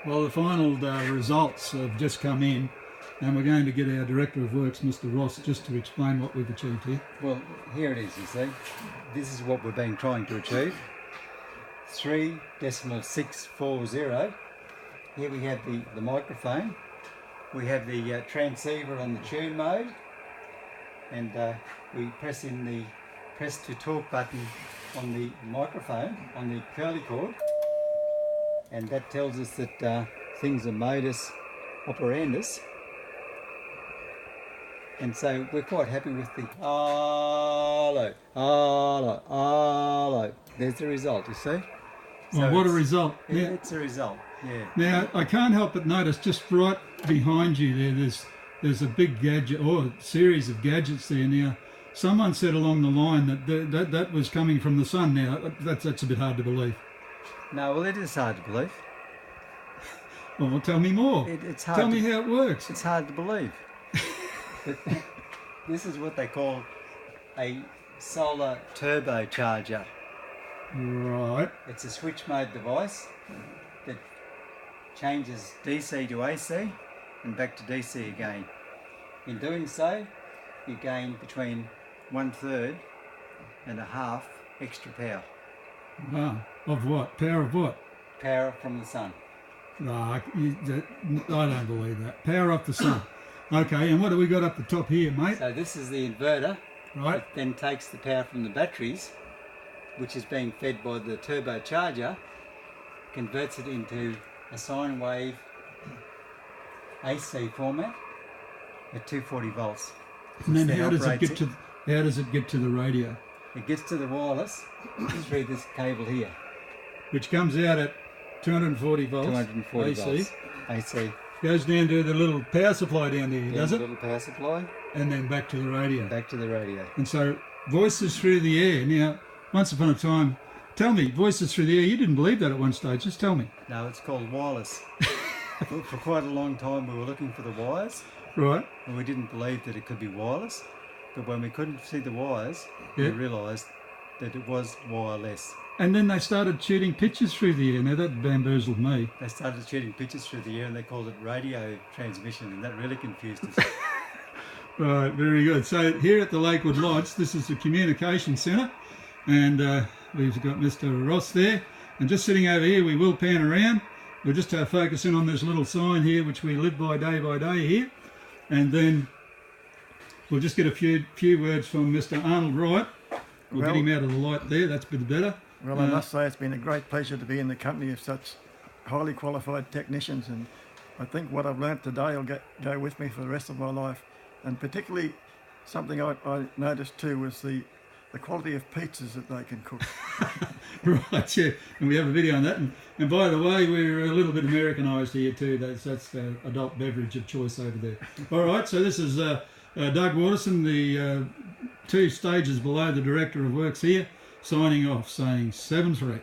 Well, the final results have just come in, and we're going to get our Director of Works, Mr. Ross, just to explain what we've achieved here. Well, here it is, you see. This is what we've been trying to achieve. 3.640. Here we have the microphone. We have the transceiver on the tune mode, and we press in the press to talk button on the microphone, on the curly cord, and that tells us that things are modus operandus. And so we're quite happy with the hello, hello, hello. There's the result, you see. So well, what a result. It's a result, yeah. Now, I can't help but notice just right behind you there's a big gadget, or a series of gadgets there. Now, someone said along the line that was coming from the sun. Now, that's a bit hard to believe. No, well, it is hard to believe. Well, tell me more. It's hard. Tell me how it works. It's hard to believe. But this is what they call a solar turbocharger. Right. It's a switch mode device that changes DC to AC and back to DC again. In doing so, you gain between 1/3 and a half extra power. Wow. Of what? Power of what? Power from the sun. No, I don't believe that. Power off the sun. Okay, and what do we got up the top here, mate? So this is the inverter. Right. It then takes the power from the batteries, which is being fed by the turbocharger, converts it into a sine wave AC format at 240 volts. And then how does it get to the radio? It gets to the wireless through this cable here. Which comes out at 240 volts. 240 AC. volts. AC. Goes down to the little power supply down there, does it? Little power supply. And then back to the radio. Back to the radio. And so voices through the air. Now, once upon a time, tell me, voices through the air, you didn't believe that at one stage, just tell me. No, it's called wireless. For quite a long time we were looking for the wires. Right. And we didn't believe that it could be wireless. But when we couldn't see the wires, we realised that it was wireless. And then they started shooting pictures through the air. Now that bamboozled me. They started shooting pictures through the air and they called it radio transmission, and that really confused us. Right, very good. So here at the Lakewood Lodge, this is the communication centre, and we've got Mr. Ross there. And just sitting over here, we will pan around. We'll just focus in on this little sign here, which we live by day here. And then we'll just get a few words from Mr. Arnold Wright. We'll get him out of the light there, that's a bit better. Well, I must say it's been a great pleasure to be in the company of such highly qualified technicians, and I think what I've learnt today will go with me for the rest of my life. And particularly something I noticed too was the quality of pizzas that they can cook. Right, yeah, and we have a video on that. And by the way, we're a little bit Americanised here too. That's the adult beverage of choice over there. All right, so this is Doug Waterson, the 2 stages below the Director of Works here, signing off, saying 7-3.